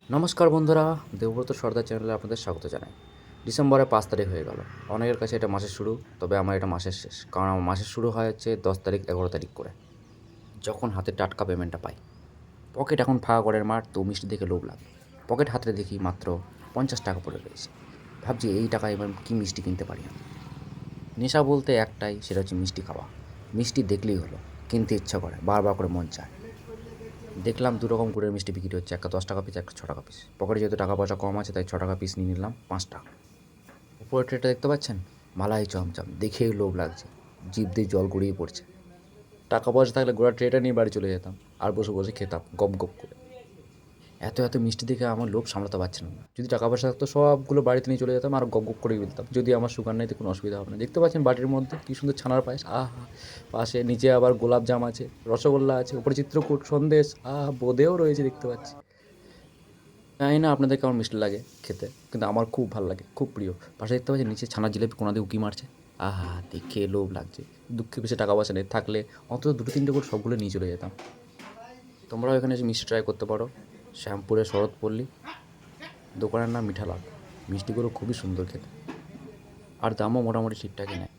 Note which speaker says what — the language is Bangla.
Speaker 1: নমস্কার বন্ধুরা, দেবব্রত সর্দার চ্যানেলে আপনাদের স্বাগত জানাই। ডিসেম্বরের ৫ তারিখ হয়ে গেল। অনেকের কাছে এটা মাসের শুরু, তবে আমার এটা মাসের শেষ। কারণ আমার মাসের শুরু হয় হচ্ছে ১০ তারিখ ১১ তারিখ করে, যখন হাতে টাটকা পেমেন্টটা পাই। পকেট এখন ফাঁকা ঘরের মাঠ, তো মিষ্টি দেখে লোভ লাগে। পকেট হাতে দেখি মাত্র ৫০ টাকা পড়ে রয়েছে। ভাবছি এই টাকায় এবার কী মিষ্টি কিনতে পারি আমি। নেশা বলতে একটাই, সেটা হচ্ছে মিষ্টি খাওয়া। মিষ্টি দেখলেই হলো, কিনতে ইচ্ছা করে, বারবার করে মন চায়। দেখলাম দু রকম গুড়ের মিষ্টি বিক্রি হচ্ছে, একটা ১০ টাকা পিস, একটা ৬ টাকা পিস। পকেটে যেহেতু টাকা পয়সা কম আছে, তাই ৬ টাকা পিস নিয়ে নিলাম ৫ টাকা। উপরের ট্রেটা দেখতে পাচ্ছেন, মালাই চমচম, দেখেই লোভ লাগছে, জিভ দিয়ে জল গড়িয়ে পড়ছে। টাকা পয়সা থাকলে গোড়া ট্রেটা নিয়ে বাড়ি চলে যেতাম, আর বসে বসে খেতাম গপ গপ করে। এত এত মিষ্টি দেখে আমার লোভ সামলাতে পারছিলাম না। যদি টাকা পয়সা থাকতো সবগুলো বাড়িতে নিয়ে চলে যেতাম আর গপ গপ করে ফেলতাম। যদি আমার সুগার নেই তো কোনো অসুবিধা হবে না। দেখতে পাচ্ছেন বাটির মধ্যে কী সুন্দর ছানার পায়েস, আহা! পাশে নিচে আবার গোলাপ জাম আছে, রসগোল্লা আছে, উপরে চিত্রকূট, সন্দেশ, আহা! বোঁদেও রয়েছে দেখতে পাচ্ছি। জানি না আপনাদের কেমন মিষ্টি লাগে খেতে, কিন্তু আমার খুব ভালো লাগে, খুব প্রিয়। পাশে দেখতে পাচ্ছেন নিচে ছানার জিলাপি কোনা দিয়ে উঁকি মারছে, আহা! দেখে লোভ লাগছে। দুঃখে বেশি টাকা পয়সা নেই, থাকলে অন্তত দুটো তিনটে করে সবগুলো নিয়ে চলে যেতাম। তোমরাও এখানে এসে মিষ্টি ট্রাই করতে পারো। শ্যামপুরের শরৎপল্লী, দোকানের নাম মিঠালাল। মিষ্টিগুলো খুবই সুন্দর খেতে, আর দামও মোটামুটি ঠিকঠাকই নেয়।